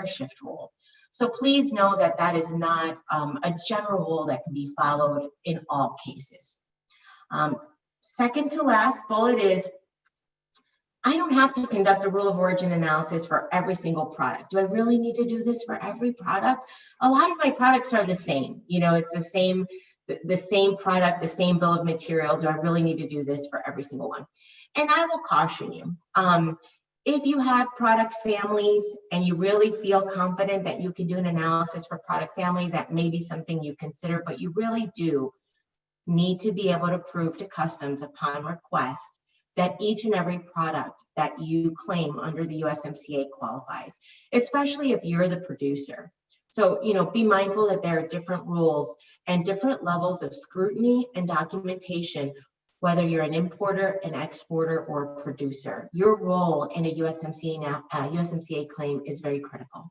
shift rule. So please know that that is not a general rule that can be followed in all cases. Second to last bullet is, I don't have to conduct a rule of origin analysis for every single product. Do I really need to do this for every product? A lot of my products are the same. You know, it's the same product, the same bill of material. Do I really need to do this for every single one? And I will caution you, if you have product families and you really feel confident that you can do an analysis for product families, that may be something you consider, but you really do need to be able to prove to customs upon request that each and every product that you claim under the USMCA qualifies, especially if you're the producer. So, you know, be mindful that there are different rules and different levels of scrutiny and documentation, whether you're an importer, an exporter, or a producer. Your role in a USMCA claim is very critical.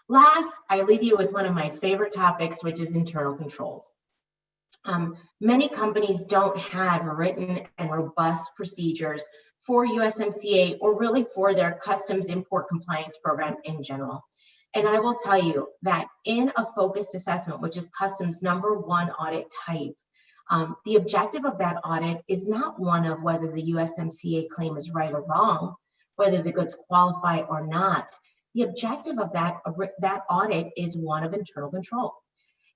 Last, I leave you with one of my favorite topics, which is internal controls. Many companies don't have written and robust procedures for USMCA or really for their customs import compliance program in general. And I will tell you that in a focused assessment, which is customs #1 audit type, the objective of that audit is not one of whether the USMCA claim is right or wrong, whether the goods qualify or not. The objective of that audit is one of internal control.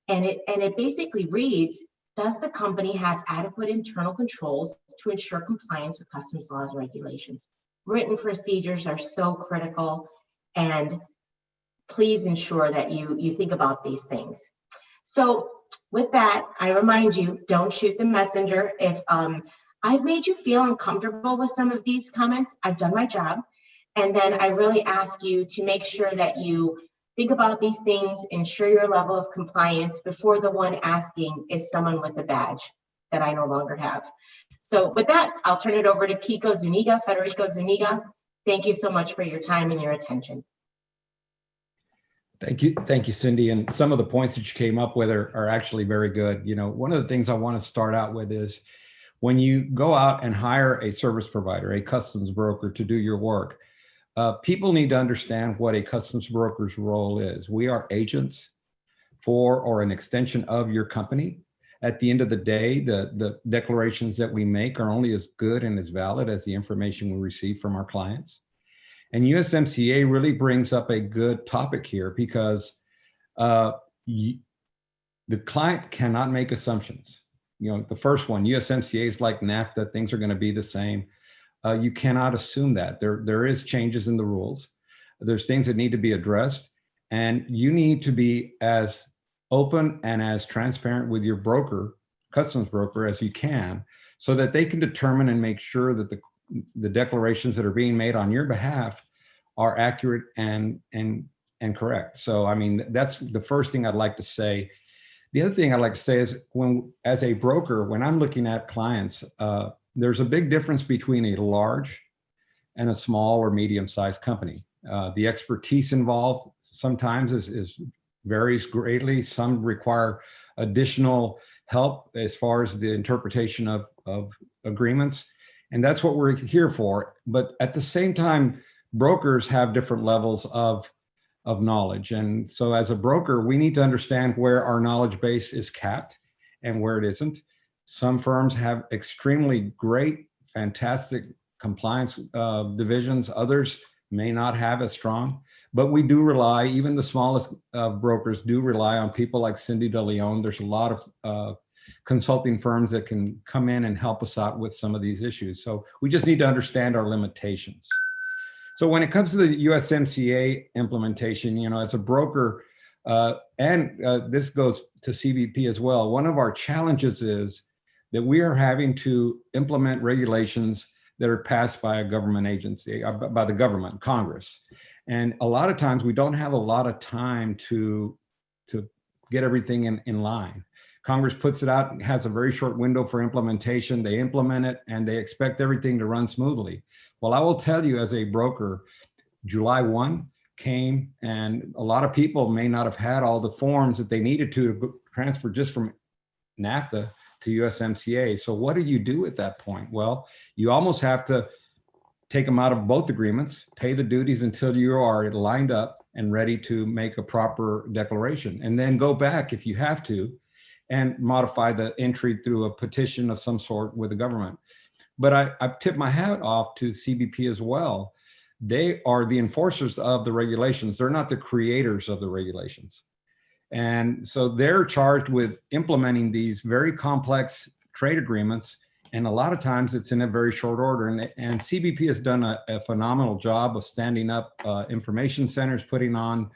And it basically reads, does the company have adequate internal controls to ensure compliance with customs laws and regulations? Written procedures are so critical, and please ensure that you think about these things. So with that, I remind you, don't shoot the messenger. If I've made you feel uncomfortable with some of these comments, I've done my job. And then I really ask you to make sure that you think about these things, ensure your level of compliance before the one asking is someone with a badge that I no longer have. So with that, I'll turn it over to Federico Zuniga. Thank you so much for your time and your attention. Thank you, Cindy. And some of the points that you came up with are actually very good. You know, one of the things I want to start out with is when you go out and hire a service provider, a customs broker to do your work, people need to understand what a customs broker's role is. We are agents for or an extension of your company. At the end of the day, the declarations that we make are only as good and as valid as the information we receive from our clients. And USMCA really brings up a good topic here because the client cannot make assumptions. You know, the first one, USMCA is like NAFTA, things are going to be the same. You cannot assume that. There is changes in the rules. There's things that need to be addressed, and you need to be as open and as transparent with your broker, customs broker, as you can, so that they can determine and make sure that the declarations that are being made on your behalf are accurate and correct. So, I mean, that's the first thing I'd like to say. The other thing I'd like to say is as a broker, when I'm looking at clients, there's a big difference between a large and a small or medium-sized company. The expertise involved sometimes varies greatly. Some require additional help as far as the interpretation of agreements. And that's what we're here for. But at the same time, brokers have different levels of knowledge. And so as a broker, we need to understand where our knowledge base is capped and where it isn't. Some firms have extremely great, fantastic compliance divisions. Others may not have as strong, but we do rely, even the smallest brokers do rely on people like Cindy DeLeon. There's a lot of consulting firms that can come in and help us out with some of these issues. So we just need to understand our limitations. So when it comes to the USMCA implementation, you know, as a broker, this goes to CBP as well, one of our challenges is that we are having to implement regulations that are passed by a government agency, by the government, Congress. And a lot of times we don't have a lot of time to get everything in line. Congress puts it out and has a very short window for implementation. They implement it and they expect everything to run smoothly. Well, I will tell you as a broker, July 1 came and a lot of people may not have had all the forms that they needed to transfer just from NAFTA to USMCA. So what do you do at that point? Well, you almost have to take them out of both agreements, pay the duties until you are lined up, and ready to make a proper declaration, and then go back if you have to and modify the entry through a petition of some sort with the government. But I tip my hat off to CBP as well. They are the enforcers of the regulations. They're not the creators of the regulations. And so they're charged with implementing these very complex trade agreements. And a lot of times it's in a very short order. And CBP has done a phenomenal job of standing up information centers, putting on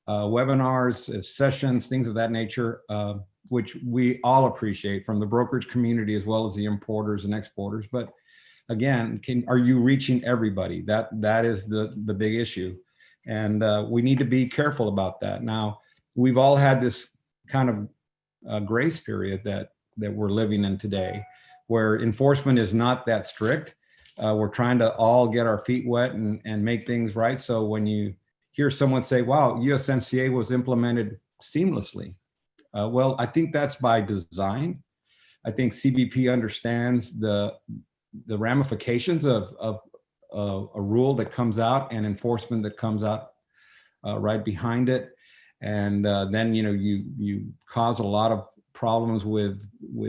webinars, sessions, things of that nature, which we all appreciate from the brokerage community as well as the importers and exporters. But again, are you reaching everybody? That is the big issue. And we need to be careful about that. Now, we've all had this kind of grace period that we're living in today, where enforcement is not that strict. We're trying to all get our feet wet and make things right. So when you hear someone say, wow, USMCA was implemented seamlessly. Well, I think that's by design. I think CBP understands the ramifications of a rule that comes out and enforcement that comes out right behind it. And then, you know, you cause a lot of problems with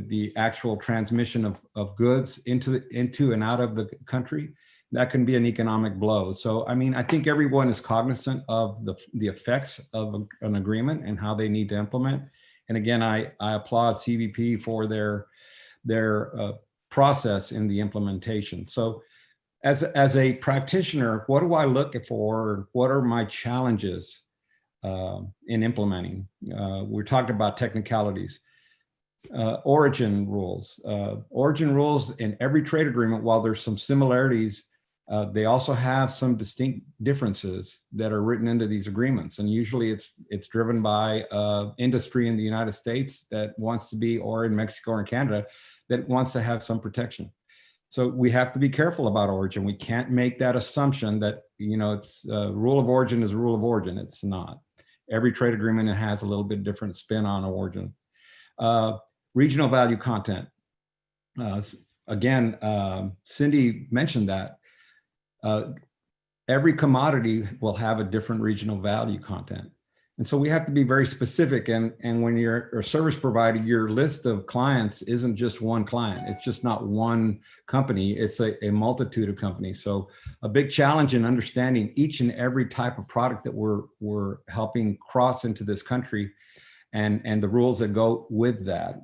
the actual transmission of goods into and out of the country. That can be an economic blow. So, I mean, I think everyone is cognizant of the effects of an agreement and how they need to implement. And again, I applaud CBP for their process in the implementation. So as a practitioner, what do I look for? What are my challenges in implementing? We're talking about technicalities. Origin rules. Origin rules in every trade agreement, while there's some similarities, they also have some distinct differences that are written into these agreements. And usually it's driven by industry in the United States that wants to be, or in Mexico or in Canada, that wants to have some protection. So we have to be careful about origin. We can't make that assumption that, you know, it's rule of origin is rule of origin. It's not. Every trade agreement has a little bit different spin on origin. Regional value content. Again, Cindy mentioned that. Every commodity will have a different regional value content. And so we have to be very specific. And when you're a service provider, your list of clients isn't just one client. It's just not one company. It's a multitude of companies. So a big challenge in understanding each and every type of product that we're helping cross into this country and the rules that go with that.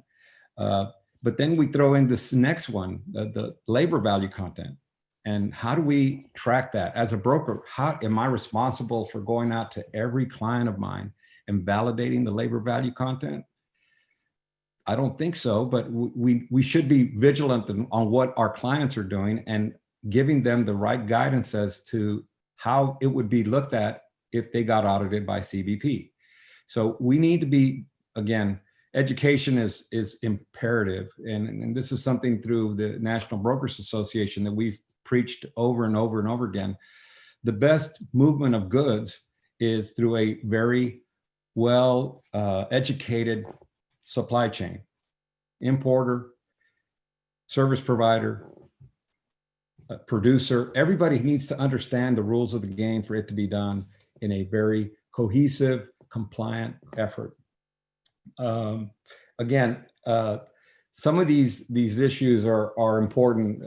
But then we throw in this next one, the labor value content. And how do we track that? As a broker, how am I responsible for going out to every client of mine and validating the labor value content? I don't think so, but we should be vigilant on what our clients are doing and giving them the right guidance as to how it would be looked at if they got audited by CBP. So we need to be, again, education is imperative. And this is something through the National Brokers Association that we've preached over and over and over again. The best movement of goods is through a very well educated supply chain. Importer, service provider, producer, everybody needs to understand the rules of the game for it to be done in a very cohesive, compliant effort. Again, some of these issues are important.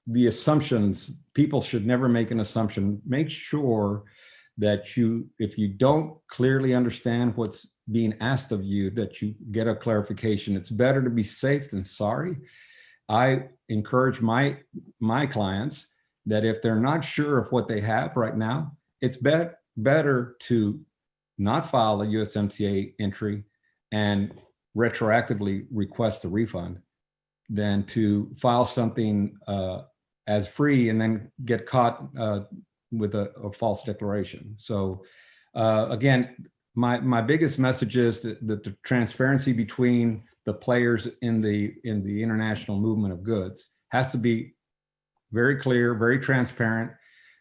The assumptions, people should never make an assumption. Make sure that if you don't clearly understand what's being asked of you, that you get a clarification. It's better to be safe than sorry. I encourage my clients that if they're not sure of what they have right now, it's better to not file a USMCA entry and retroactively request a refund than to file something as free and then get caught with a false declaration. So again, my biggest message is that the transparency between the players in the international movement of goods has to be very clear, very transparent,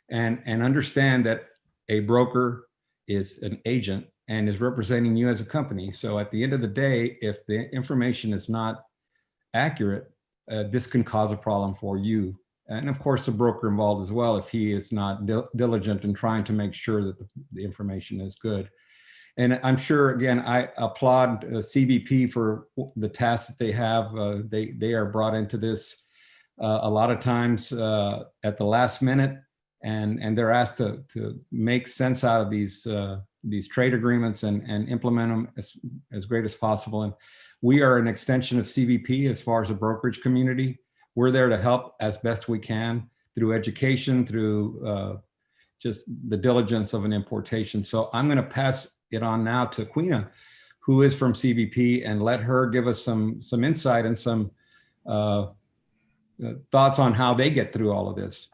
and understand that a broker is an agent and is representing you as a company. So at the end of the day, if the information is not accurate, this can cause a problem for you And of course, the broker involved as well, if he is not diligent in trying to make sure that the information is good. And I'm sure, again, I applaud CBP for the tasks that they have. They are brought into this a lot of times at the last minute, and they're asked to make sense out of these trade agreements and implement them as great as possible. And we are an extension of CBP as far as the brokerage community. We're there to help as best we can through education, through just the diligence of an importation. So I'm going to pass it on now to Quina, who is from CBP, and let her give us some insight and some thoughts on how they get through all of this.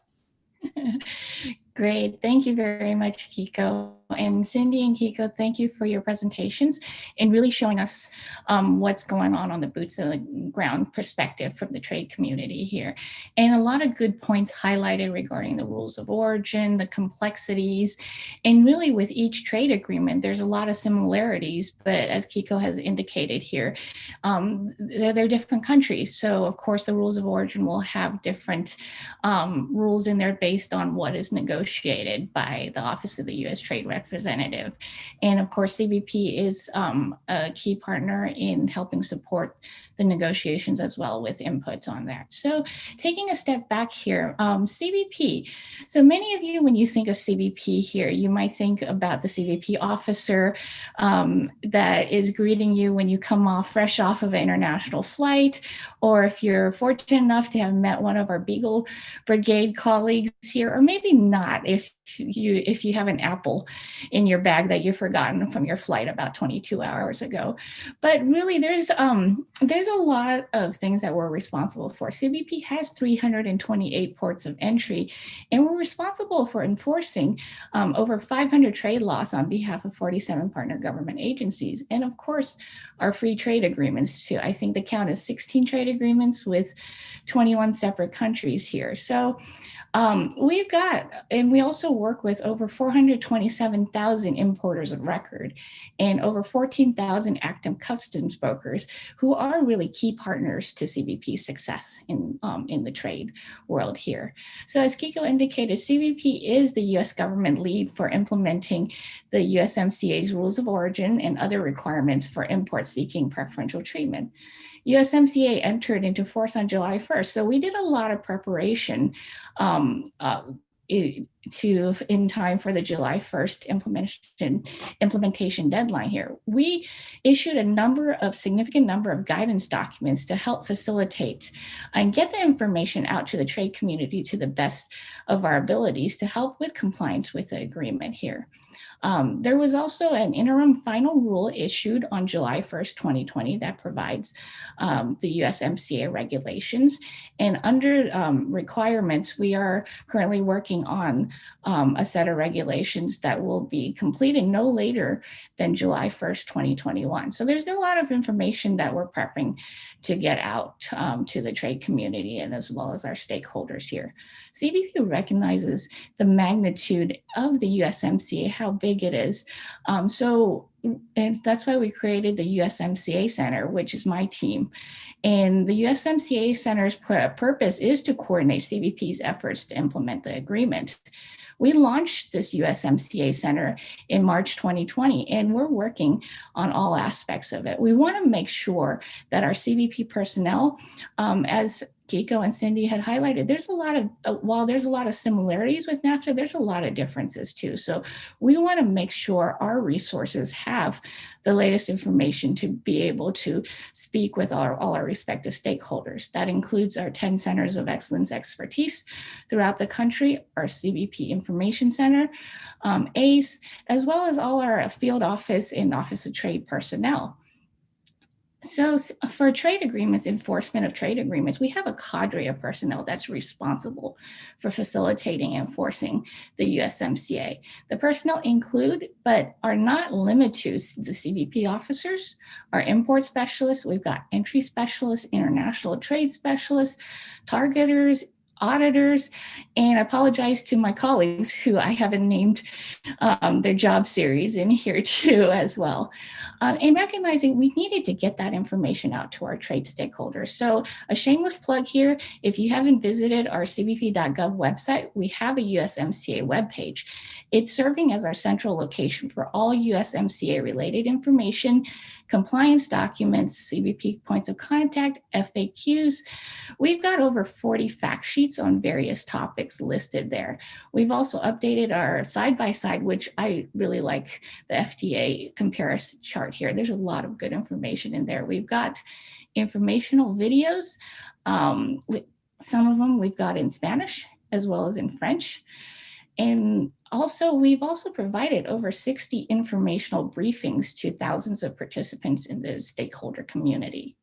Great. Thank you very much, Kiko. And Cindy and Kiko, thank you for your presentations and really showing us what's going on the boots on the ground perspective from the trade community here. And a lot of good points highlighted regarding the rules of origin, the complexities, and really with each trade agreement, there's a lot of similarities, but as Kiko has indicated here, they're different countries. So of course, the rules of origin will have different rules in there based on what is negotiated by the Office of the U.S. Trade Representative. And of course, CBP is a key partner in helping support the negotiations as well with inputs on that. So taking a step back here, CBP. So many of you, when you think of CBP here, you might think about the CBP officer that is greeting you when you come fresh off of an international flight, or if you're fortunate enough to have met one of our Beagle Brigade colleagues here, or maybe not, if you have an apple in your bag that you've forgotten from your flight about 22 hours ago. But really, there's a lot of things that we're responsible for. CBP has 328 ports of entry, and we're responsible for enforcing over 500 trade laws on behalf of 47 partner government agencies. And of course, our free trade agreements too. I think the count is 16 trade agreements with 21 separate countries here. So we've got, and we also work with over 427,000 importers of record and over 14,000 active customs brokers who are really key partners to CBP's success in the trade world here. So as Kiko indicated, CBP is the US government lead for implementing the USMCA's rules of origin and other requirements for imports seeking preferential treatment. USMCA entered into force on July 1st. So we did a lot of preparation in time for the July 1st implementation deadline here. We issued a significant number of guidance documents to help facilitate and get the information out to the trade community to the best of our abilities to help with compliance with the agreement here. There was also an interim final rule issued on July 1st, 2020 that provides the USMCA regulations. And under requirements, we are currently working on a set of regulations that will be completed no later than July 1st, 2021. So there's a lot of information that we're prepping to get out to the trade community and as well as our stakeholders here. CBP recognizes the magnitude of the USMCA, how big it is. And that's why we created the Usmca Center, which is my team. And the Usmca Center's purpose is to coordinate CBP's efforts to implement the agreement. We launched this Usmca Center in March 2020, and we're working on all aspects of it. We want to make sure that our CBP personnel, as Kiko and Cindy had highlighted, there's a lot of, while there's a lot of similarities with NAFTA, there's a lot of differences too. So we want to make sure our resources have the latest information to be able to speak with all our respective stakeholders. That includes our 10 centers of excellence expertise throughout the country, our CBP Information Center, ACE, as well as all our field office and Office of Trade personnel. So for trade agreements, enforcement of trade agreements, we have a cadre of personnel that's responsible for facilitating and enforcing the USMCA. The personnel include, but are not limited to, the CBP officers, our import specialists, we've got entry specialists, international trade specialists, targeters, auditors, and I apologize to my colleagues who I haven't named their job series in here too as well. And recognizing we needed to get that information out to our trade stakeholders. So a shameless plug here, if you haven't visited our cbp.gov website, we have a USMCA webpage. It's serving as our central location for all USMCA related information, compliance documents, CBP points of contact, FAQs. We've got over 40 fact sheets on various topics listed there. We've also updated our side-by-side, which I really like the FDA comparison chart here. There's a lot of good information in there. We've got informational videos. Some of them we've got in Spanish as well as in French. And also, we've also provided over 60 informational briefings to thousands of participants in the stakeholder community.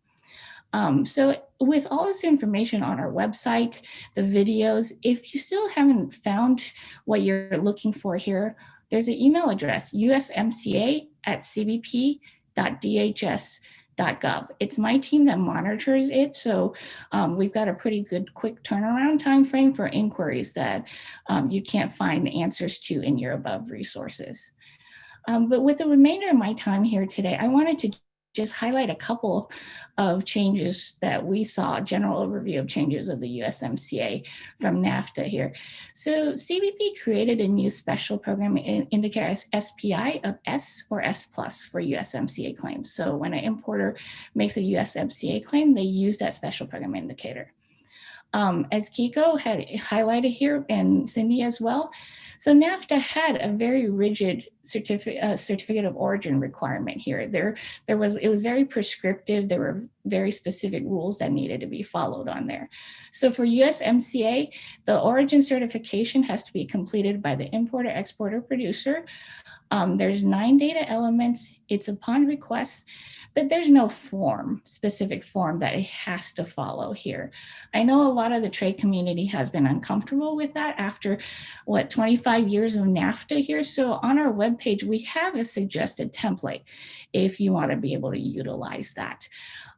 So with all this information on our website, the videos, if you still haven't found what you're looking for here, there's an email address, usmca@cbp.dhs.gov. It's my team that monitors it. So we've got a pretty good quick turnaround time frame for inquiries that you can't find answers to in your above resources. But with the remainder of my time here today, I wanted to just highlight a couple of changes that we saw, general overview of changes of the USMCA from NAFTA here. So CBP created a new special program indicator as SPI of S or S plus for USMCA claims. So when an importer makes a USMCA claim, they use that special program indicator. As Kiko had highlighted here and Cindy as well, so NAFTA had a very rigid certificate of origin requirement here. It was very prescriptive. There were very specific rules that needed to be followed on there. So for USMCA, the origin certification has to be completed by the importer, exporter, producer. There's 9 data elements. It's upon request, but there's no specific form that it has to follow here. I know a lot of the trade community has been uncomfortable with that after 25 years of NAFTA here. So on our webpage, we have a suggested template if you want to be able to utilize that.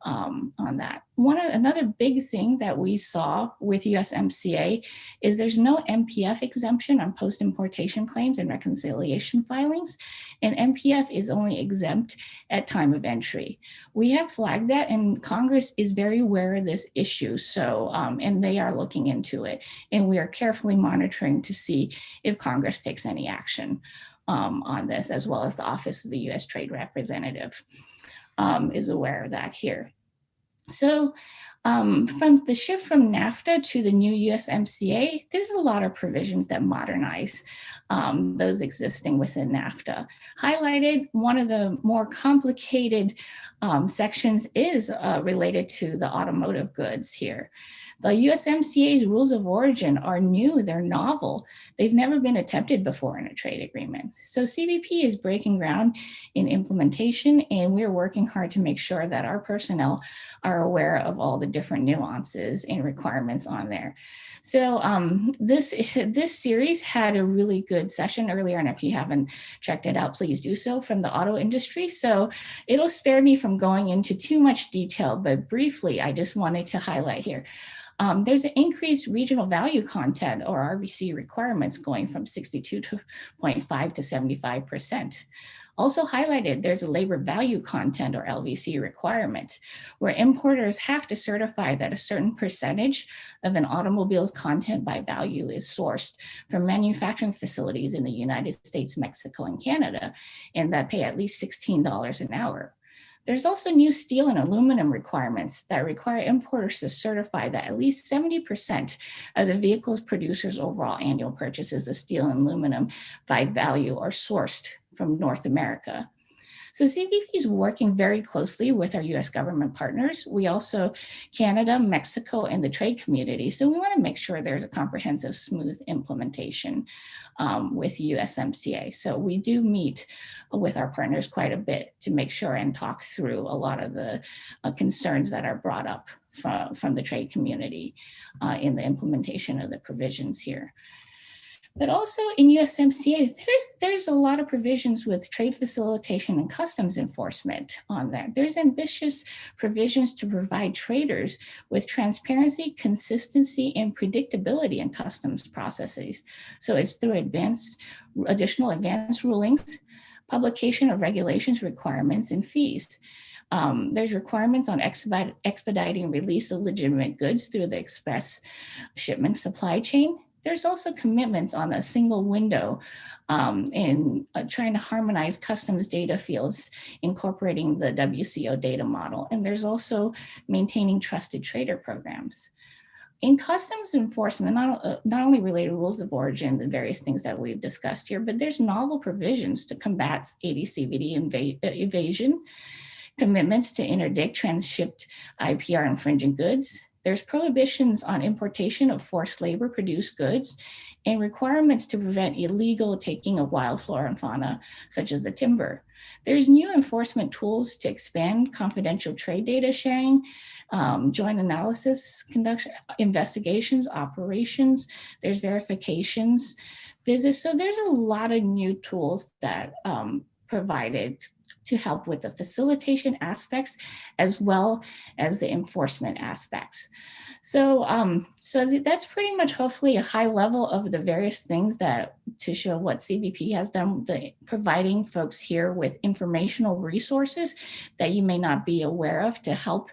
On that. Another big thing that we saw with USMCA is there's no MPF exemption on post-importation claims and reconciliation filings, and MPF is only exempt at time of entry. We have flagged that, and Congress is very aware of this issue, so and they are looking into it, and we are carefully monitoring to see if Congress takes any action on this, as well as the Office of the U.S. Trade Representative. Is aware of that here. So from the shift from NAFTA to the new USMCA, there's a lot of provisions that modernize those existing within NAFTA. Highlighted, one of the more complicated sections is related to the automotive goods here. The USMCA's rules of origin are new, they're novel. They've never been attempted before in a trade agreement. So CBP is breaking ground in implementation, and we're working hard to make sure that our personnel are aware of all the different nuances and requirements on there. So this series had a really good session earlier, and if you haven't checked it out, please do so, from the auto industry. So it'll spare me from going into too much detail, but briefly, I just wanted to highlight here. There's an increased regional value content or RVC requirements going from 62.5 to 75%. Also highlighted, there's a labor value content or LVC requirement where importers have to certify that a certain percentage of an automobile's content by value is sourced from manufacturing facilities in the United States, Mexico, and Canada, and that pay at least $16 an hour. There's also new steel and aluminum requirements that require importers to certify that at least 70% of the vehicle's producers' overall annual purchases of steel and aluminum by value are sourced from North America. So CBP is working very closely with our US government partners. We also, Canada, Mexico, and the trade community. So we want to make sure there's a comprehensive, smooth implementation with USMCA. So we do meet with our partners quite a bit to make sure and talk through a lot of the concerns that are brought up from the trade community in the implementation of the provisions here. But also in USMCA, there's a lot of provisions with trade facilitation and customs enforcement on that. There's ambitious provisions to provide traders with transparency, consistency, and predictability in customs processes. So it's through additional advanced rulings, publication of regulations, requirements, and fees. There's requirements on expediting release of legitimate goods through the express shipment supply chain. There's also commitments on a single window in trying to harmonize customs data fields, incorporating the WCO data model. And there's also maintaining trusted trader programs. In customs enforcement, not only related rules of origin, the various things that we've discussed here, but there's novel provisions to combat AD/CVD evasion, commitments to interdict transshipped IPR infringing goods. There's prohibitions on importation of forced labor produced goods and requirements to prevent illegal taking of wild flora and fauna, such as the timber. There's new enforcement tools to expand confidential trade data sharing, joint analysis, conduct investigations, operations. There's verifications, visits. So there's a lot of new tools that provided to help with the facilitation aspects as well as the enforcement aspects. So, that's pretty much hopefully a high level of the various things that to show what CBP has done, providing folks here with informational resources that you may not be aware of to help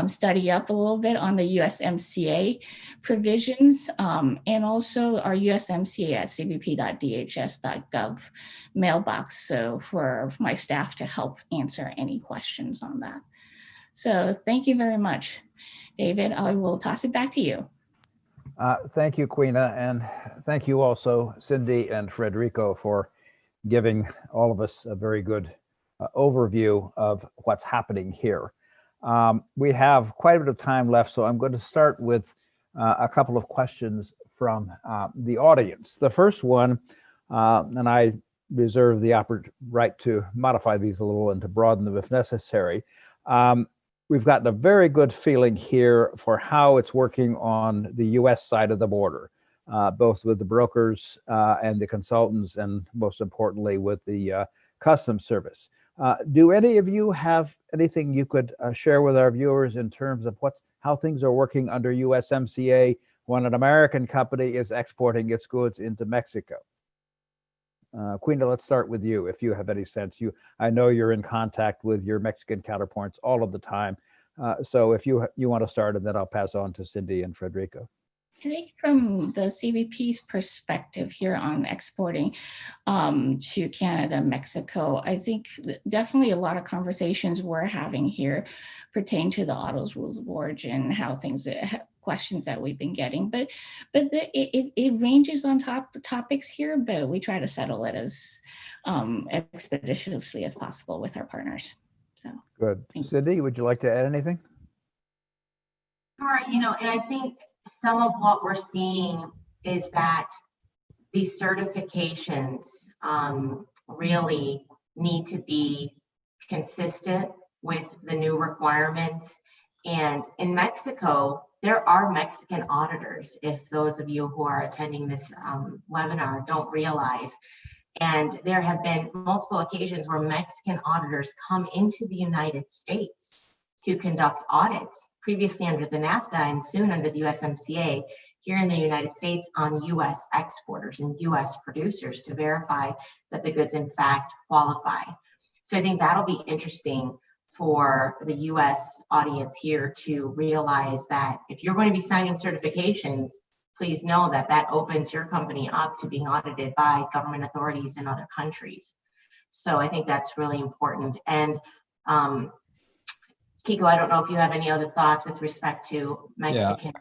study up a little bit on the USMCA provisions, and also our USMCA at cbp.dhs.gov mailbox. So for my staff to help answer any questions on that. So thank you very much. David, I will toss it back to you. Thank you, Quina, and thank you also, Cindy and Federico, for giving all of us a very good overview of what's happening here. We have quite a bit of time left, so I'm going to start with a couple of questions from the audience. The first one, and I reserve the right to modify these a little and to broaden them if necessary. We've gotten a very good feeling here for how it's working on the US side of the border, both with the brokers and the consultants, and most importantly with the Customs Service. Do any of you have anything you could share with our viewers in terms of how things are working under USMCA when an American company is exporting its goods into Mexico? Quina, let's start with you. If you have any sense, I know you're in contact with your Mexican counterparts all of the time. So if you want to start, and then I'll pass on to Cindy and Federico. I think from the CBP's perspective here on exporting to Canada, Mexico, I think definitely a lot of conversations we're having here pertain to the autos rules of origin, how things, questions that we've been getting, but it ranges on topics here, but we try to settle it as expeditiously as possible with our partners. So good. Cindy, would you like to add anything? Sure. And I think some of what we're seeing is that these certifications really need to be consistent with the new requirements. And in Mexico, there are Mexican auditors, if those of you who are attending this webinar don't realize. And there have been multiple occasions where Mexican auditors come into the United States to conduct audits, previously under the NAFTA and soon under the USMCA, here in the United States on US exporters and US producers to verify that the goods in fact qualify. So I think that'll be interesting for the US audience here to realize that if you're going to be signing certifications, please know that that opens your company up to being audited by government authorities in other countries. So I think that's really important. And Kiko, I don't know if you have any other thoughts with respect to Mexican.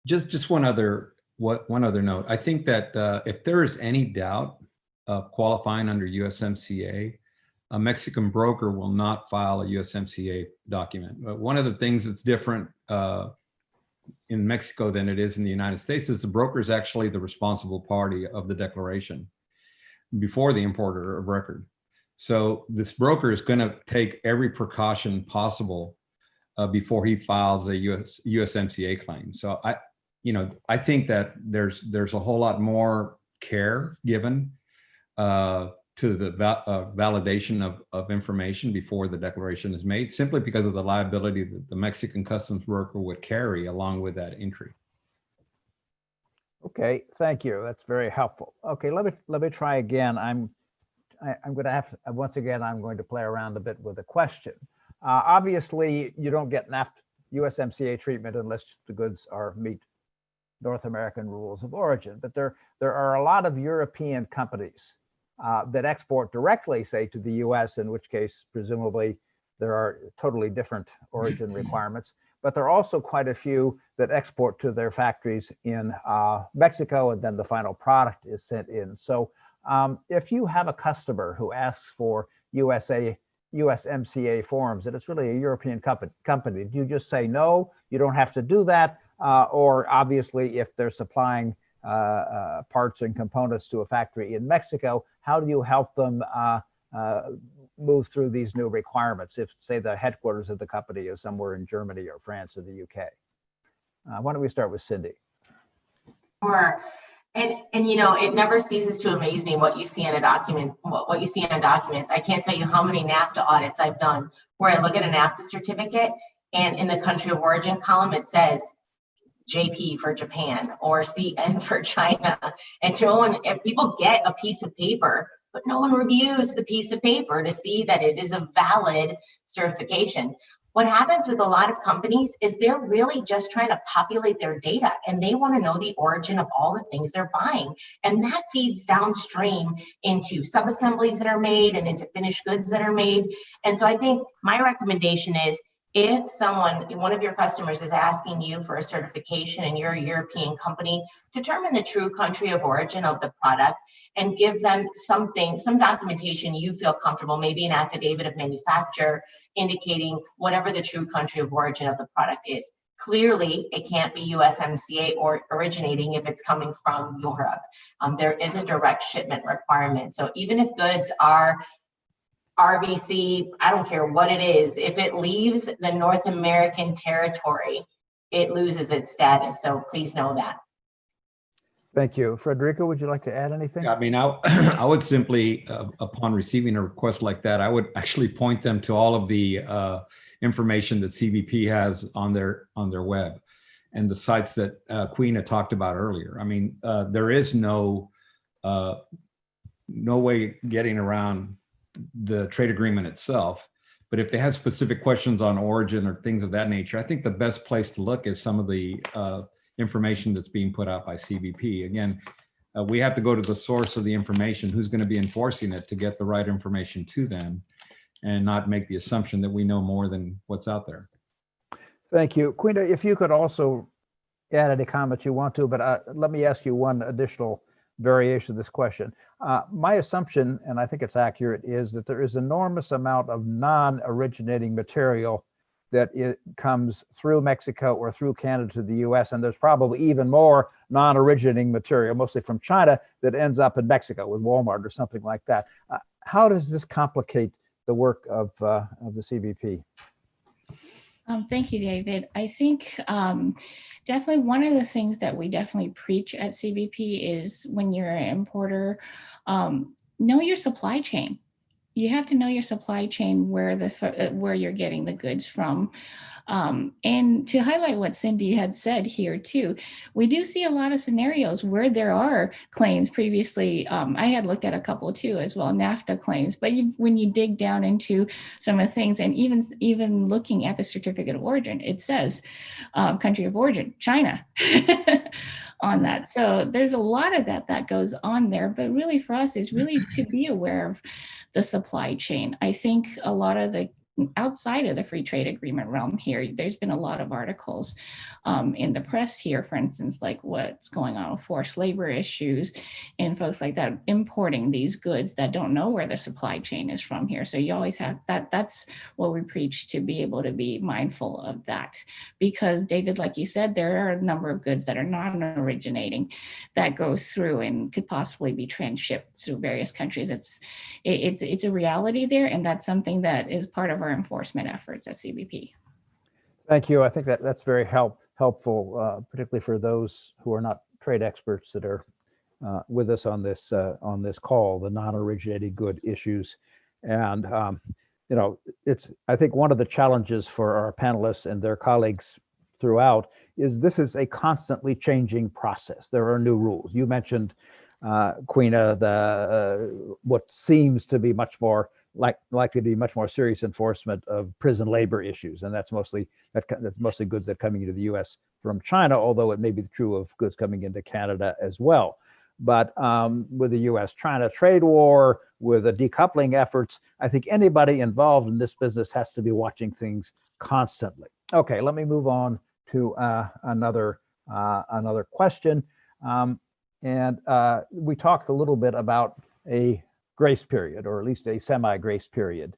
Yeah. Just one other note. I think that if there is any doubt of qualifying under USMCA, a Mexican broker will not file a USMCA document. But one of the things that's different in Mexico than it is in the United States is the broker is actually the responsible party of the declaration before the importer of record. So this broker is going to take every precaution possible before he files a USMCA claim. So I think that there's a whole lot more care given to the validation of information before the declaration is made, simply because of the liability that the Mexican customs worker would carry along with that entry. Okay, thank you. That's very helpful. Okay, let me try again. I'm going to have to, once again, I'm going to play around a bit with a question. Obviously, you don't get USMCA treatment unless the goods meet North American rules of origin. But there are a lot of European companies that export directly, say, to the US, in which case, presumably, there are totally different origin requirements. But there are also quite a few that export to their factories in Mexico, and then the final product is sent in. So if you have a customer who asks for USMCA forms, and it's really a European company, do you just say, no, you don't have to do that? Or obviously, if they're supplying parts and components to a factory in Mexico, how do you help them move through these new requirements if, say, the headquarters of the company is somewhere in Germany or France or the UK? Why don't we start with Cindy? Sure. And you know, it never ceases to amaze me what you see in a document, what you see in documents. I can't tell you how many NAFTA audits I've done where I look at a NAFTA certificate and in the country of origin column, it says JP for Japan or CN for China. And people get a piece of paper, but no one reviews the piece of paper to see that it is a valid certification. What happens with a lot of companies is they're really just trying to populate their data, and they want to know the origin of all the things they're buying. And that feeds downstream into subassemblies that are made and into finished goods that are made. And so I think my recommendation is, if one of your customers is asking you for a certification and you're a European company, determine the true country of origin of the product and give them some documentation you feel comfortable, maybe an affidavit of manufacture indicating whatever the true country of origin of the product is. Clearly, it can't be USMCA or originating if it's coming from Europe. There is a direct shipment requirement. So even if goods are RVC, I don't care what it is, if it leaves the North American territory, it loses its status. So please know that. Thank you. Frederico, would you like to add anything? I mean, I would simply, upon receiving a request like that, I would actually point them to all of the information that CBP has on their web and the sites that Queen had talked about earlier. I mean, there is no way getting around the trade agreement itself. But if they have specific questions on origin or things of that nature, I think the best place to look is some of the information that's being put out by CBP. Again, we have to go to the source of the information, who's going to be enforcing it, to get the right information to them and not make the assumption that we know more than what's out there. Thank you. Quina, if you could also add any comments you want to, but let me ask you one additional variation of this question. My assumption, and I think it's accurate, is that there is enormous amount of non-originating material that it comes through Mexico or through Canada to the US, and there's probably even more non-originating material, mostly from China, that ends up in Mexico with Walmart or something like that. How does this complicate the work of the CBP? Thank you, David. I think definitely one of the things that we definitely preach at CBP is, when you're an importer, know your supply chain. You have to know your supply chain, where you're getting the goods from. And to highlight what Cindy had said here too, we do see a lot of scenarios where there are claims previously. I had looked at a couple too as well, NAFTA claims, but when you dig down into some of the things, and even looking at the certificate of origin, it says country of origin, China. On that. So there's a lot of that goes on there, but really for us is really to be aware of the supply chain. I think a lot of the outside of the free trade agreement realm here, there's been a lot of articles in the press here, for instance, like what's going on with forced labor issues and folks like that importing these goods that don't know where the supply chain is from here. So you always have that. That's what we preach, to be able to be mindful of that, because David, like you said, there are a number of goods that are non-originating that go through and could possibly be transshipped through various countries. It's a reality there, and that's something that is part of our enforcement efforts at CBP. Thank you. I think that's very helpful, particularly for those who are not trade experts that are with us on this call, the non-originating good issues. And you know, it's, I think one of the challenges for our panelists and their colleagues throughout is this is a constantly changing process. There are new rules. You mentioned, Quina, the what seems to be much more likely to be much more serious enforcement of prison labor issues, and that's mostly goods that are coming into the U.S. from China, although it may be true of goods coming into Canada as well. But with the U.S.-China trade war, with the decoupling efforts, I think anybody involved in this business has to be watching things constantly. Okay, let me move on to another question. We talked a little bit about a grace period, or at least a semi-grace period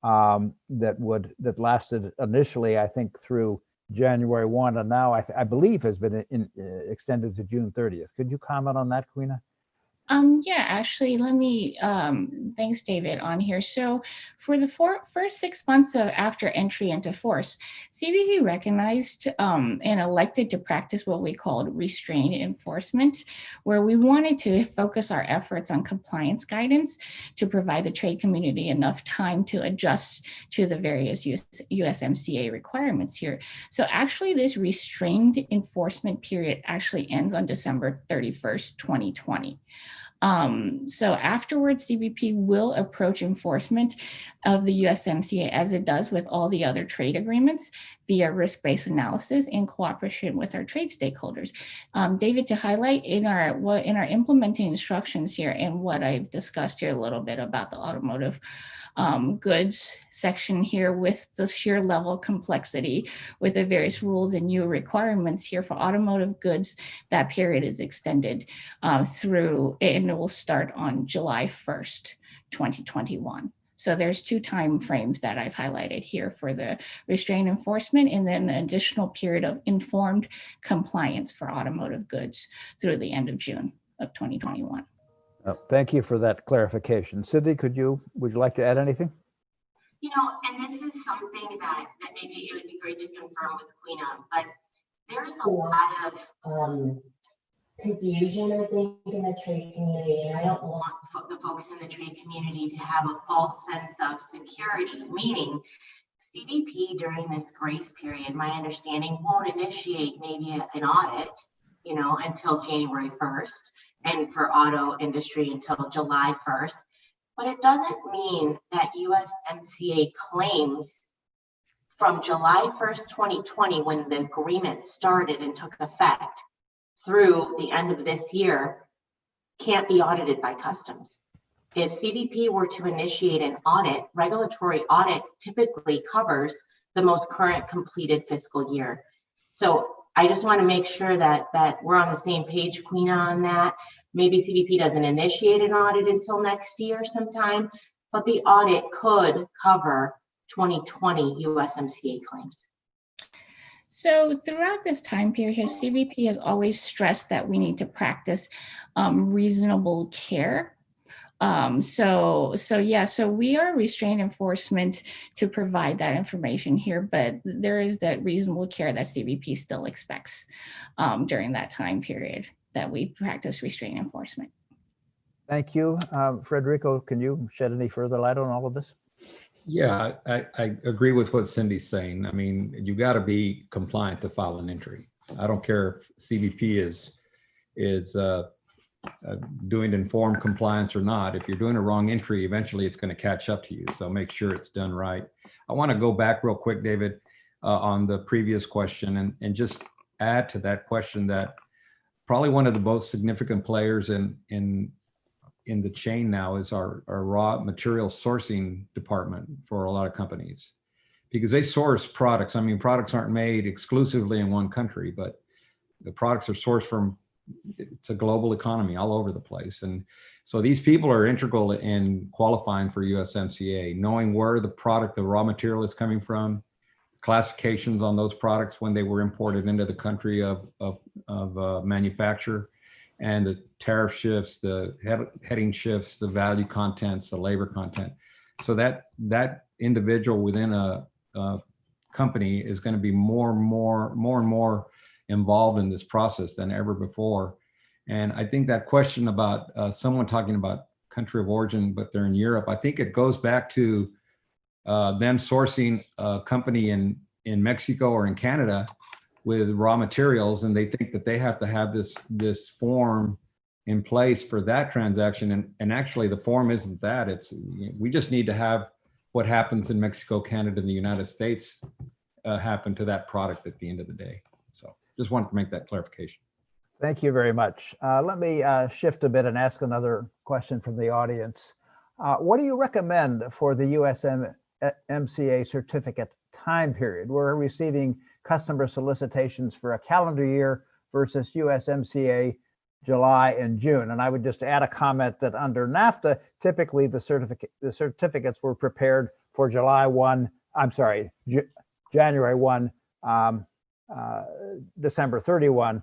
that lasted initially, I think, through January 1, and now I believe has been extended to June 30th. Could you comment on that, Quina? Yeah, actually, let me, thanks, David, on here. So for the first 6 months after entry into force, CBP recognized and elected to practice what we called restrained enforcement, where we wanted to focus our efforts on compliance guidance to provide the trade community enough time to adjust to the various USMCA requirements here. So actually, this restrained enforcement period actually ends on December 31st, 2020. So afterwards, CBP will approach enforcement of the USMCA as it does with all the other trade agreements via risk-based analysis in cooperation with our trade stakeholders. David, to highlight in our implementing instructions here and what I've discussed here a little bit about the automotive goods section here with the sheer level complexity with the various rules and new requirements here for automotive goods, that period is extended through, and it will start on July 1st, 2021. So there's 2 time frames that I've highlighted here for the restrained enforcement, and then an additional period of informed compliance for automotive goods through the end of June of 2021. Thank you for that clarification. Cindy, would you like to add anything? You know, and this is something that maybe it would be great to confirm with Quina, but there's a lot of confusion, I think, in the trade community, and I don't want the folks in the trade community to have a false sense of security, meaning CBP during this grace period, my understanding, won't initiate maybe an audit, you know, until January 1st, and for auto industry until July 1st. But it doesn't mean that USMCA claims from July 1st, 2020, when the agreement started and took effect, through the end of this year, can't be audited by customs. If CBP were to initiate an audit, regulatory audit typically covers the most current completed fiscal year. So I just want to make sure that we're on the same page, Quina, on that. Maybe CBP doesn't initiate an audit until next year sometime, but the audit could cover 2020 USMCA claims. So throughout this time period here, CBP has always stressed that we need to practice reasonable care. So we are restrained enforcement to provide that information here, but there is that reasonable care that CBP still expects during that time period that we practice restrained enforcement. Thank you. Federico, can you shed any further light on all of this? Yeah, I agree with what Cindy's saying. I mean, you got to be compliant to file an entry. I don't care if CBP is doing informed compliance or not. If you're doing a wrong entry, eventually it's going to catch up to you. So make sure it's done right. I want to go back real quick, David, on the previous question and just add to that question that probably one of the most significant players in the chain now is our raw material sourcing department for a lot of companies, because they source products. I mean, products aren't made exclusively in one country, but the products are sourced from, it's a global economy all over the place. And so these people are integral in qualifying for USMCA, knowing where the product, the raw material is coming from, classifications on those products when they were imported into the country of manufacture, and the tariff shifts, the heading shifts, the value contents, the labor content. So that individual within a company is going to be more and more involved in this process than ever before. And I think that question about someone talking about country of origin, but they're in Europe, I think it goes back to them sourcing a company in Mexico or in Canada with raw materials, and they think that they have to have this form in place for that transaction. And actually the form isn't that. It's, we just need to have what happens in Mexico, Canada, and the United States happen to that product at the end of the day. So just wanted to make that clarification. Thank you very much. Let me shift a bit and ask another question from the audience. What do you recommend for the USMCA certificate time period? We're receiving customer solicitations for a calendar year versus USMCA July and June. And I would just add a comment that under NAFTA, typically the certificates were prepared for January 1, December 31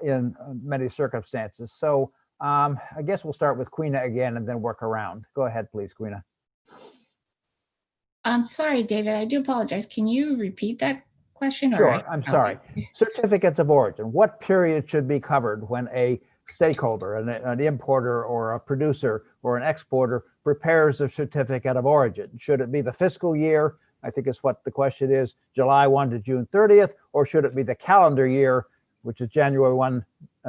in many circumstances. So I guess we'll start with Queena again and then work around. Go ahead, please, Queena. I'm sorry, David, I do apologize. Can you repeat that question? Sure, I'm sorry. Certificates of origin. What period should be covered when a stakeholder, an importer or a producer or an exporter prepares a certificate of origin? Should it be the fiscal year, I think is what the question is, July 1 to June 30th, or should it be the calendar year, which is January 1,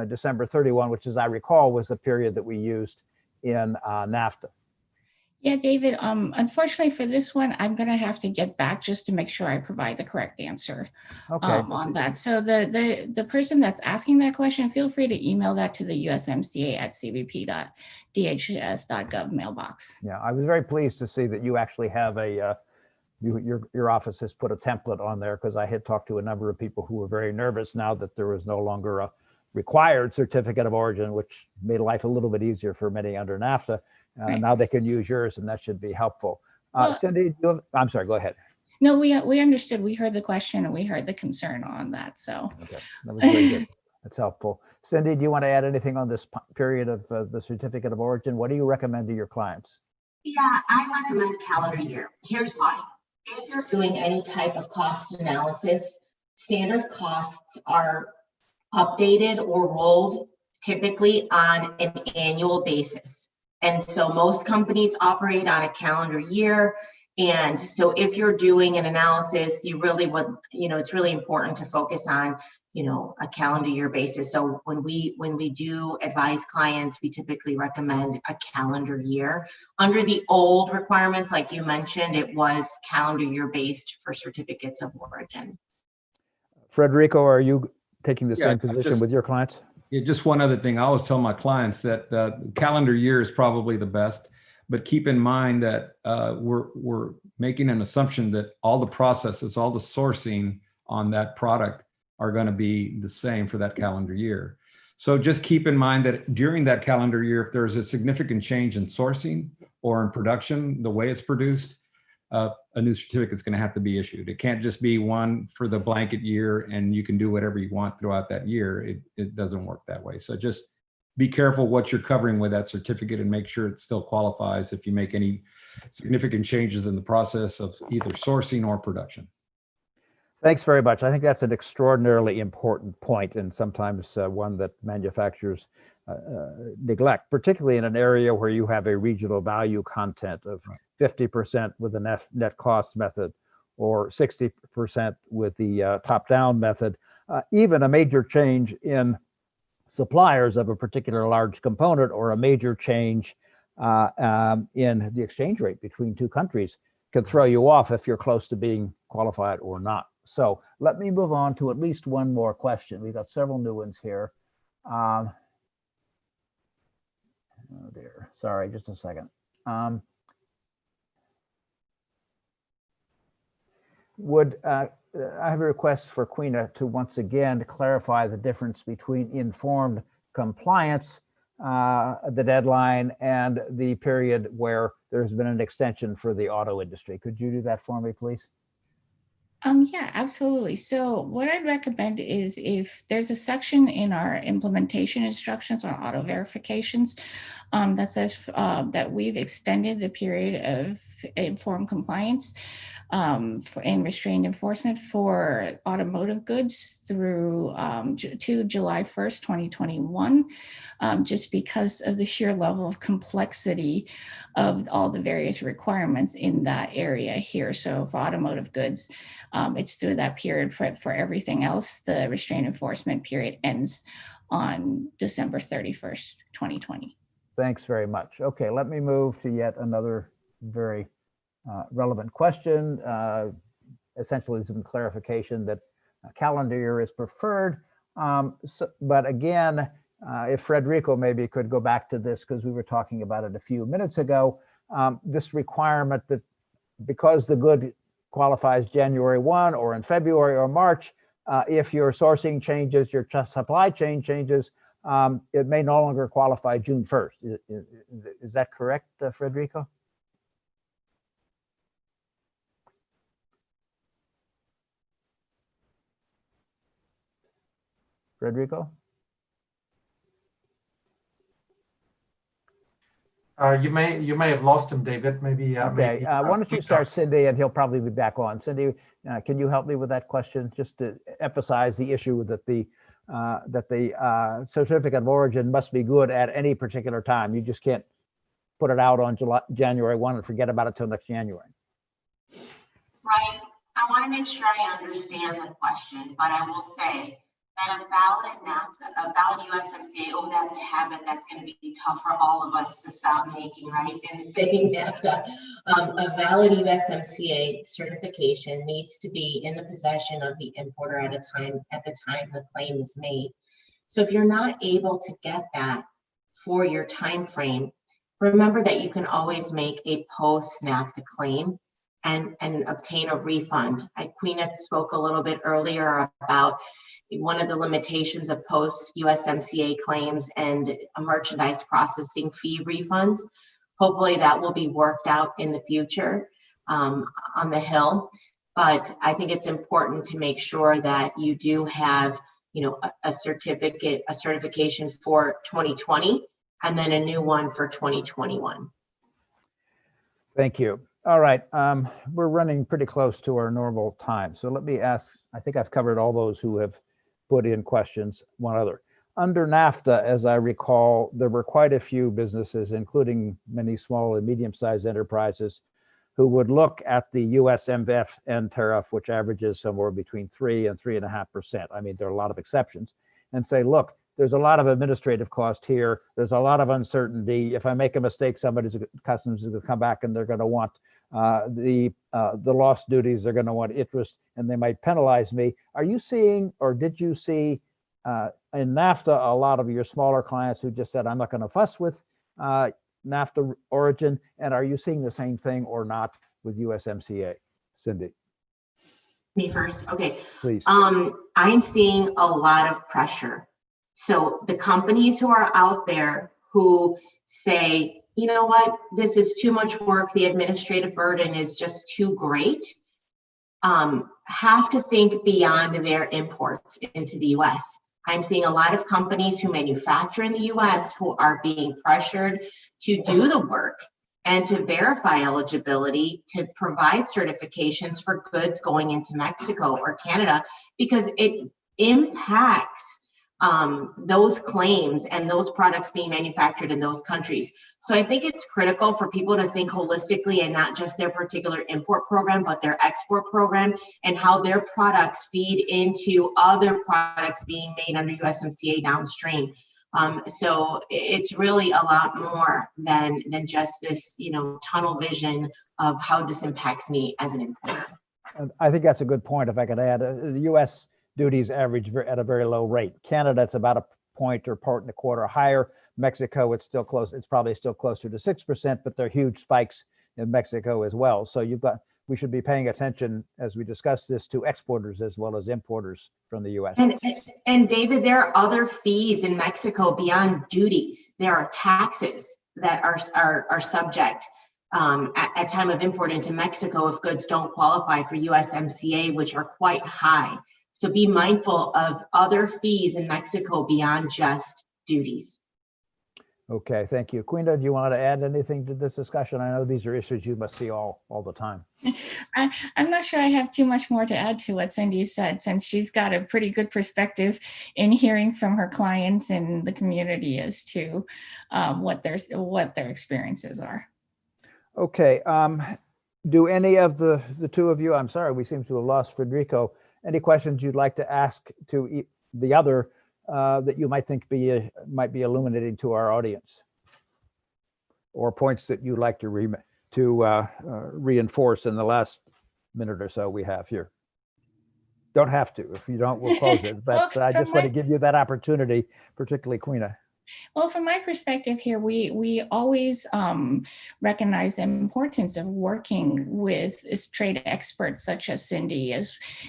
December 31, which, as I recall, was the period that we used in NAFTA? Yeah, David, unfortunately for this one, I'm going to have to get back just to make sure I provide the correct answer on that. So the person that's asking that question, feel free to email that to the USMCA at cbp.dhs.gov mailbox. Yeah, I was very pleased to see that you actually have a, your office has put a template on there, because I had talked to a number of people who were very nervous now that there was no longer a required certificate of origin, which made life a little bit easier for many under NAFTA. Right. Now they can use yours, and that should be helpful. Well, Cindy, I'm sorry, go ahead. No, we understood. We heard the question and we heard the concern on that. So okay, that was very good. That's helpful. Cindy, do you want to add anything on this period of the certificate of origin? What do you recommend to your clients? Yeah, I recommend calendar year. Here's why. If you're doing any type of cost analysis, standard costs are updated or rolled typically on an annual basis. And so most companies operate on a calendar year. And so if you're doing an analysis, you really would, it's really important to focus on, a calendar year basis. So when we do advise clients, we typically recommend a calendar year. Under the old requirements, like you mentioned, it was calendar year based for certificates of origin. Frederico, are you taking the same position with your clients? Yeah, just one other thing. I always tell my clients that calendar year is probably the best, but keep in mind that we're making an assumption that all the processes, all the sourcing on that product are going to be the same for that calendar year. So just keep in mind that during that calendar year, if there's a significant change in sourcing or in production, the way it's produced, a new certificate is going to have to be issued. It can't just be one for the blanket year and you can do whatever you want throughout that year. It doesn't work that way. So just be careful what you're covering with that certificate and make sure it still qualifies if you make any significant changes in the process of either sourcing or production. Thanks very much. I think that's an extraordinarily important point, and sometimes one that manufacturers neglect, particularly in an area where you have a regional value content of 50% with the net cost method or 60% with the top-down method. Even a major change in suppliers of a particular large component or a major change in the exchange rate between two countries can throw you off if you're close to being qualified or not. So let me move on to at least one more question. We've got several new ones here. Oh dear, sorry, just a second. I have a request for Queena to once again clarify the difference between informed compliance, the deadline, and the period where there's been an extension for the auto industry. Could you do that for me, please? Yeah, absolutely. So what I'd recommend is if there's a section in our implementation instructions on auto verifications that says that we've extended the period of informed compliance in restrained enforcement for automotive goods through to July 1st, 2021, just because of the sheer level of complexity of all the various requirements in that area here. So for automotive goods, it's through that period. For everything else, the restrained enforcement period ends on December 31st, 2020. Thanks very much. Okay, let me move to yet another very relevant question. Essentially, some clarification that a calendar year is preferred. But again, if Federico maybe could go back to this, because we were talking about it a few minutes ago, this requirement that because the good qualifies January 1 or in February or March, if your sourcing changes, your supply chain changes, it may no longer qualify June 1st. Is that correct, Federico? Federico? You may have lost him, David. Maybe. Okay. Why don't you start, Cindy, and he'll probably be back on. Cindy, can you help me with that question, just to emphasize the issue that the certificate of origin must be good at any particular time. You just can't put it out on January 1 and forget about it till next January. Right. I want to make sure I understand the question, but I will say that a valid USMCA, oh, that's a habit that's going to be tough for all of us to stop making, right? And saying NAFTA, a valid USMCA certification needs to be in the possession of the importer at the time the claim is made. So if you're not able to get that for your time frame, remember that you can always make a post-NAFTA claim and obtain a refund. Queen had spoke a little bit earlier about one of the limitations of post-USMCA claims and a merchandise processing fee refunds. Hopefully that will be worked out in the future on the Hill. But I think it's important to make sure that you do have, a certification for 2020, and then a new one for 2021. Thank you. All right, we're running pretty close to our normal time. So let me ask, I think I've covered all those who have put in questions, one other. Under NAFTA, as I recall, there were quite a few businesses, including many small and medium-sized enterprises, who would look at the USMFN tariff, which averages somewhere between 3 and 3.5%. I mean, there are a lot of exceptions, and say, look, there's a lot of administrative cost here. There's a lot of uncertainty. If I make a mistake, customs is going to come back and they're going to want the lost duties. They're going to want interest, and they might penalize me. Are you seeing, or did you see in NAFTA, a lot of your smaller clients who just said, I'm not going to fuss with NAFTA origin? And are you seeing the same thing or not with USMCA? Cindy. Me first. Okay. Please. I'm seeing a lot of pressure. So the companies who are out there who say, you know what, this is too much work, the administrative burden is just too great, have to think beyond their imports into the US. I'm seeing a lot of companies who manufacture in the US who are being pressured to do the work and to verify eligibility to provide certifications for goods going into Mexico or Canada, because it impacts those claims and those products being manufactured in those countries. So I think it's critical for people to think holistically and not just their particular import program, but their export program and how their products feed into other products being made under USMCA downstream. So it's really a lot more than just this, tunnel vision of how this impacts me as an importer. I think that's a good point. If I could add, the U.S. duties average at a very low rate. Canada, it's about a point or point and a quarter higher. Mexico, it's still close. It's probably still closer to 6%, but there are huge spikes in Mexico as well. So we should be paying attention as we discuss this to exporters as well as importers from the U.S. And David, there are other fees in Mexico beyond duties. There are taxes that are subject at time of import into Mexico if goods don't qualify for USMCA, which are quite high. So be mindful of other fees in Mexico beyond just duties. Okay, thank you. Quina, do you want to add anything to this discussion? I know these are issues you must see all the time. I'm not sure I have too much more to add to what Cindy said, since she's got a pretty good perspective in hearing from her clients and the community as to what their experiences are. Okay, do any of the two of you, I'm sorry, we seem to have lost Federico. Any questions you'd like to ask to the other that you might think might be illuminating to our audience, or points that you'd like to reinforce in the last minute or so we have here? Don't have to. If you don't, we'll close it. But Well, I just want to give you that opportunity, particularly Quina. Well, from my perspective here, we always recognize the importance of working with trade experts such as Cindy,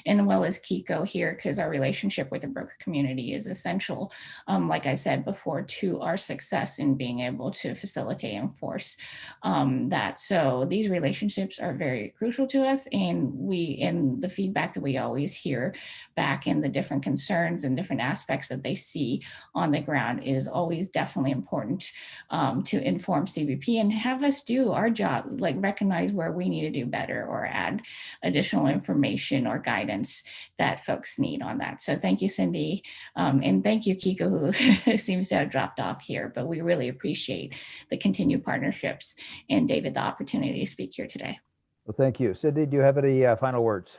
and well as Kiko here, because our relationship with the broker community is essential, like I said before, to our success in being able to facilitate and enforce that. So these relationships are very crucial to us, and the feedback that we always hear back in the different concerns and different aspects that they see on the ground is always definitely important to inform CBP and have us do our job, like recognize where we need to do better or add additional information or guidance that folks need on that. So thank you, Cindy. And thank you, Kiko, who seems to have dropped off here, but we really appreciate the continued partnerships and David, the opportunity to speak here today. Well, thank you. Cindy, do you have any final words?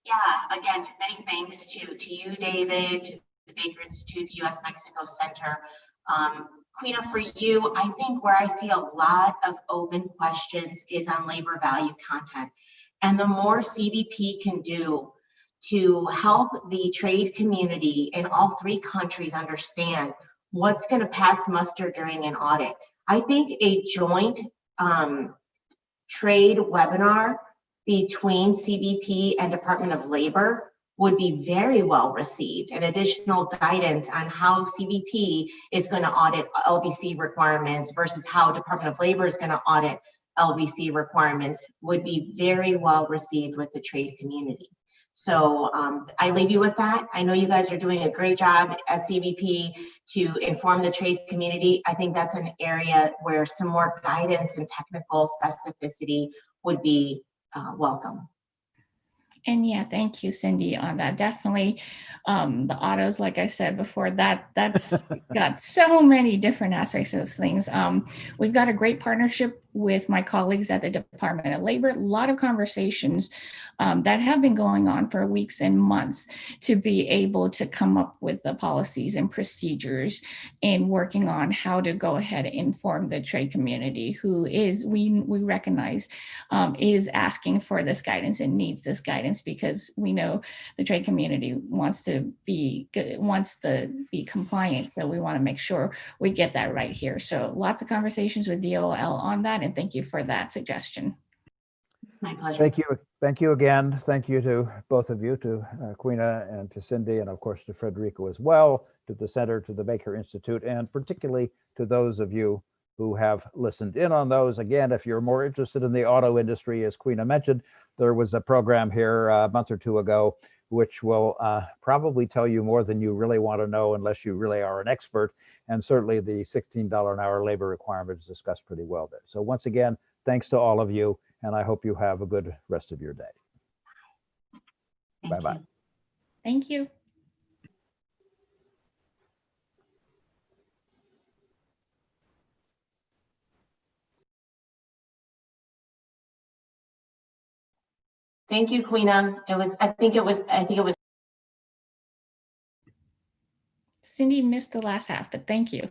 Yeah, again, many thanks to you, David, to the Baker Institute, the US-Mexico Center. Quina, for you, I think where I see a lot of open questions is on labor value content. And the more CBP can do to help the trade community in all three countries understand what's going to pass muster during an audit. I think a joint trade webinar between CBP and Department of Labor would be very well received, and additional guidance on how CBP is going to audit LVC requirements versus how Department of Labor is going to audit LVC requirements would be very well received with the trade community. So I leave you with that. I know you guys are doing a great job at CBP to inform the trade community. I think that's an area where some more guidance and technical specificity would be welcome. And yeah, thank you, Cindy, on that. Definitely the autos, like I said before, that's got so many different aspects of things. We've got a great partnership with my colleagues at the Department of Labor, a lot of conversations that have been going on for weeks and months to be able to come up with the policies and procedures and working on how to go ahead and inform the trade community who is, we recognize, is asking for this guidance and needs this guidance, because we know the trade community wants to be compliant. So we want to make sure we get that right here. So lots of conversations with DOL on that. And thank you for that suggestion. My pleasure. Thank you. Thank you again. Thank you to both of you, to Quina and to Cindy, and of course to Federico as well, to the Center, to the Baker Institute, and particularly to those of you who have listened in on those. Again, if you're more interested in the auto industry, as Quina mentioned, there was a program here a month or two ago, which will probably tell you more than you really want to know unless you really are an expert. And certainly the $16 an hour labor requirement is discussed pretty well there. So once again, thanks to all of you, and I hope you have a good rest of your day. Bye-bye. Thank you. Thank you, Quina. I think it was. Cindy missed the last half, but thank you.